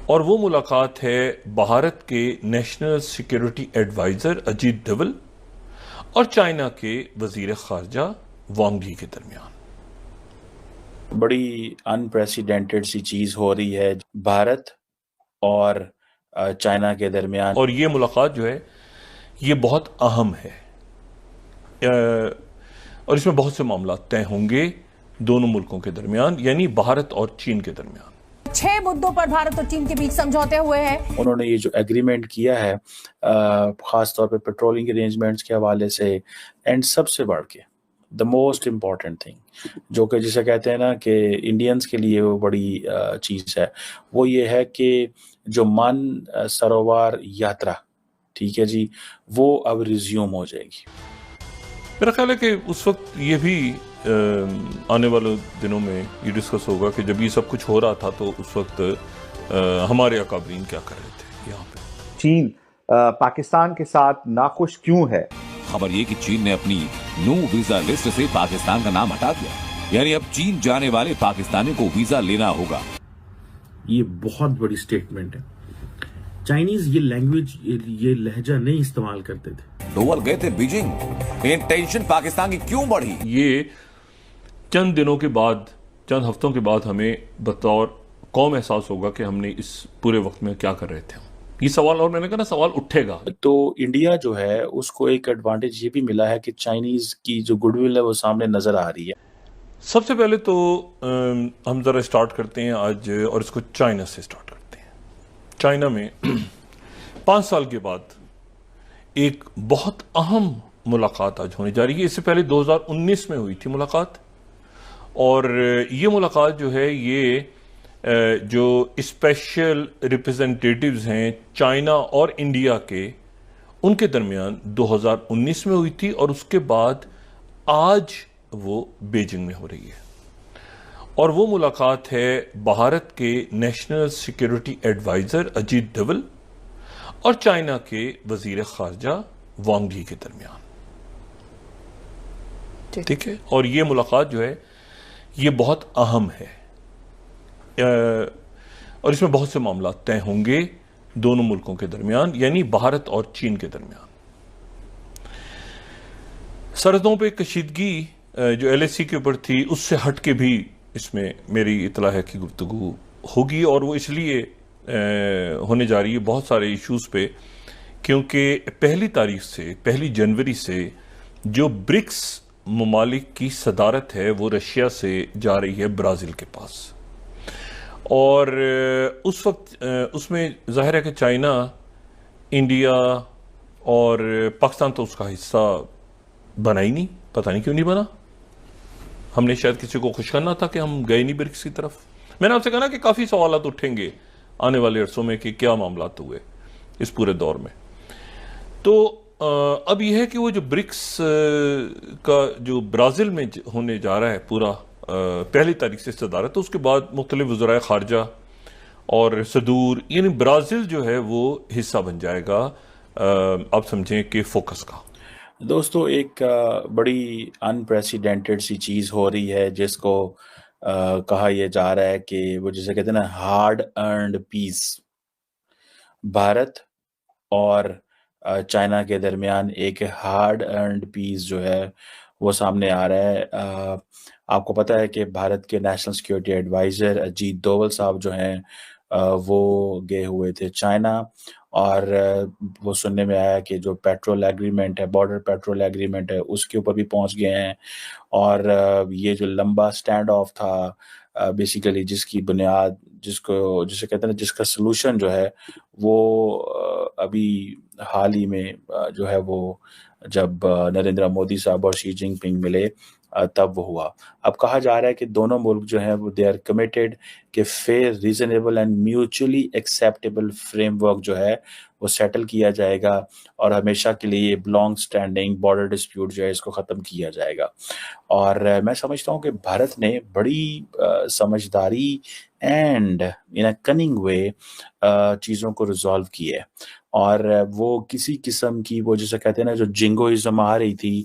और वो मुलाकात है भारत के national security adviser Ajit Doval और चाइना के वजीर खारजा वांग यी के दरमियान। बड़ी अनप्रेसिडेंटेड सी चीज हो रही है भारत और चाइना के दरमियान। और ये मुलाकात जो है ये बहुत अहम है और इसमें बहुत से मामला तय होंगे दोनों मुल्कों के दरमियान, यानी भारत और चीन के दरमियान। 6 मुद्दों पर भारत और चीन के बीच समझौते हुए हैं। उन्होंने ये जो एग्रीमेंट किया है खास तौर पे पेट्रोलिंग अरेंजमेंट्स के हवाले से, एंड सबसे बढ़ के द मोस्ट इम्पॉर्टेंट थिंग जो कि जिसे कहते हैं ना कि इंडियंस के लिए वो बड़ी चीज़ है, वो ये है कि जो मान सरोवर यात्रा, ठीक है जी, वो अब रिज्यूम हो जाएगी। मेरा ख्याल है कि उस वक्त ये भी आने वाले दिनों में ये डिस्कस होगा कि जब ये सब कुछ हो रहा था तो उस वक्त हमारे अकाबरीन क्या कर रहे थे यहाँ पे। चीन पाकिस्तान के साथ नाखुश क्यों है? खबर ये कि चीन ने अपनी नो वीजा लिस्ट से पाकिस्तान का नाम हटा दिया, यानी अब चीन जाने वाले पाकिस्तानी को वीजा लेना होगा। ये बहुत बड़ी स्टेटमेंट है। चाइनीज ये लैंग्वेज, ये लहजा नहीं इस्तेमाल करते थे। डोवल गए थे बीजिंग, टेंशन पाकिस्तान की क्यों बढ़ी? ये चंद दिनों के बाद, चंद हफ्तों के बाद हमें बतौर कौम एहसास होगा कि हमने इस पूरे वक्त में क्या कर रहे थे। ये सवाल, और मैंने कहा ना, सवाल उठेगा। तो इंडिया जो है उसको एक एडवांटेज ये भी मिला है कि चाइनीज की जो गुडविल है वो सामने नजर आ रही है। सबसे पहले तो हम जरा स्टार्ट करते हैं आज, और इसको चाइना से स्टार्ट करते हैं। चाइना में 5 साल के बाद एक बहुत अहम मुलाकात आज होने जा रही है। इससे पहले 2019 में हुई थी मुलाकात, और ये मुलाकात जो है ये जो स्पेशल रिप्रेजेंटेटिव्स हैं चाइना और इंडिया के, उनके दरमियान 2019 में हुई थी, और उसके बाद आज वो बीजिंग में हो रही है। और वो मुलाकात है भारत के national security adviser Ajit Doval और चाइना के वजीर खारजा वांग यी के दरमियान। ठीक है, और ये मुलाकात जो है ये बहुत अहम है और इसमें बहुत से मामला तय होंगे दोनों मुल्कों के दरमियान, यानी भारत और चीन के दरमियान। सरहदों पे कशीदगी जो LAC के ऊपर थी उससे हट के भी इसमें मेरी इतला है कि गुफ्तगू होगी, और वो इसलिए होने जा रही है बहुत सारे इश्यूज पे, क्योंकि पहली जनवरी से जो ब्रिक्स ममालिक की सदारत है वो रशिया से जा रही है ब्राज़ील के पास। और उस वक्त उसमें जाहिर है कि चाइना, इंडिया और पाकिस्तान तो उसका हिस्सा बना ही नहीं, पता नहीं क्यों नहीं बना। हमने शायद किसी को खुश करना था कि हम गए नहीं ब्रिक्स की तरफ। मैंने आपसे कहा ना कि काफ़ी सवालात उठेंगे आने वाले अरसों में कि क्या मामलात हुए इस पूरे दौर में। तो अब यह है कि वो जो ब्रिक्स का जो ब्राज़ील में होने जा रहा है पूरा, पहली तारीख से सदारत, तो उसके बाद मुख्तलिफ वज़राए खारजा और सदूर, यानी ब्राज़ील जो है वो हिस्सा बन जाएगा, आप समझें कि फोकस का। दोस्तों, एक बड़ी अनप्रेसिडेंटेड सी चीज़ हो रही है जिसको कहा यह जा रहा है कि वो जिसे कहते हैं ना हार्ड अर्नड पीस, भारत और चाइना के दरमियान एक हार्ड अर्नड पीस जो है वो सामने आ रहा है। आपको पता है कि भारत के national security adviser Ajit Doval साहब जो हैं वो गए हुए थे चाइना, और वो सुनने में आया कि जो पेट्रोल एग्रीमेंट है, बॉर्डर पेट्रोल एग्रीमेंट है, उसके ऊपर भी पहुंच गए हैं। और ये जो लंबा स्टैंड ऑफ था, बेसिकली जिसकी बुनियाद, जिसे कहते हैं जिसका सलूशन जो है वो अभी हाल ही में जो है वो जब नरेंद्र मोदी साहब और शी जिनपिंग मिले तब वो हुआ। अब कहा जा रहा है कि दोनों मुल्क जो हैं वो दे आर कमिटेड कि fair, reasonable and mutually acceptable framework जो है वो सेटल किया जाएगा, और हमेशा के लिए ये लॉन्ग स्टैंडिंग बॉर्डर डिस्प्यूट जो है इसको ख़त्म किया जाएगा। और मैं समझता हूँ कि भारत ने बड़ी समझदारी एंड इन अ कनिंग वे चीज़ों को रिजॉल्व किया है। और वो किसी किस्म की वो जिसे कहते हैं ना जो जिंगोइज्म आ रही थी,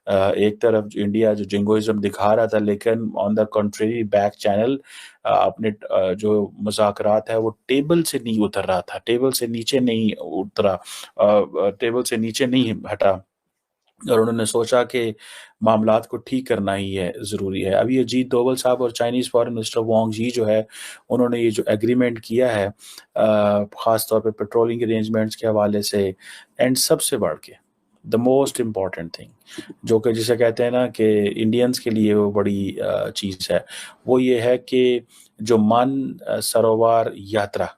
एक तरफ इंडिया जो जिंगोइज्म दिखा रहा था, लेकिन on the contrary back channel अपने जो मुज़ाकरात है वो टेबल से नहीं उतर रहा था, टेबल से नीचे नहीं उतरा, टेबल से नीचे नहीं हटा, और उन्होंने सोचा कि मामलात को ठीक करना ही है ज़रूरी है। अभी अजीत डोभाल साहब और चाइनीज़ फॉरेन मिनिस्टर वांग यी जो है, उन्होंने ये जो एग्रीमेंट किया है ख़ास तौर पे पेट्रोलिंग अरेंजमेंट्स के हवाले से, एंड सबसे बढ़ के द मोस्ट इम्पॉर्टेंट थिंग जो कि जिसे कहते हैं ना कि इंडियंस के लिए वो बड़ी चीज़ है, वो ये है कि जो सरोवर यात्रा,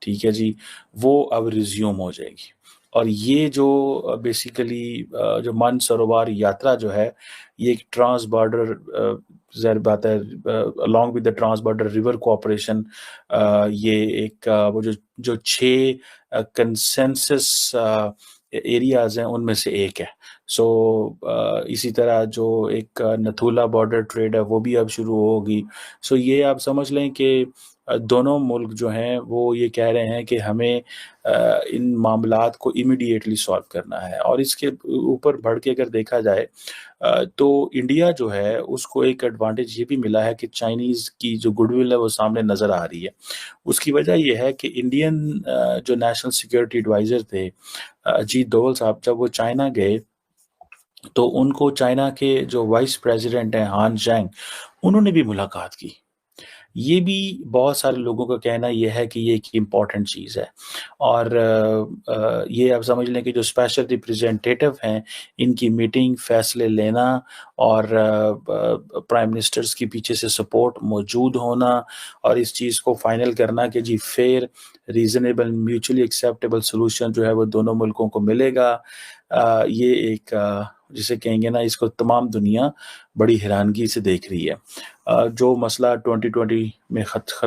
ठीक है जी, वो अब रिज्यूम हो जाएगी। और ये जो बेसिकली जो मानसरोवर यात्रा जो है, ये एक ट्रांस बॉर्डर ज़ाहिर बात है along with the trans border river cooperation, ये एक वो जो 6 कंसेंसस एरियाज़ हैं उनमें से एक है। सो इसी तरह जो एक नथुला बॉर्डर ट्रेड है वो भी अब शुरू होगी। सो ये आप समझ लें कि दोनों मुल्क जो हैं वो ये कह रहे हैं कि हमें इन मामलात को इमीडिएटली सॉल्व करना है। और इसके ऊपर बढ़ के अगर देखा जाए तो इंडिया जो है उसको एक एडवांटेज ये भी मिला है कि चाइनीज़ की जो गुडविल है वो सामने नज़र आ रही है। उसकी वजह ये है कि इंडियन जो नेशनल सिक्योरिटी एडवाइज़र थे अजीत डोभाल साहब, जब वो चाइना गए तो उनको चाइना के जो वाइस प्रेसिडेंट हैं हान जैंग, उन्होंने भी मुलाकात की। ये भी बहुत सारे लोगों का कहना ये है कि ये एक इम्पॉर्टेंट चीज़ है। और ये आप समझ लें कि जो स्पेशल रिप्रेजेंटेटिव हैं, इनकी मीटिंग, फैसले लेना और प्राइम मिनिस्टर्स के पीछे से सपोर्ट मौजूद होना और इस चीज़ को फाइनल करना कि जी fair, reasonable, mutually acceptable solution जो है वो दोनों मुल्कों को मिलेगा। ये एक जिसे कहेंगे ना, इसको तमाम दुनिया बड़ी हैरानगी से देख रही है। जो मसला 2020 में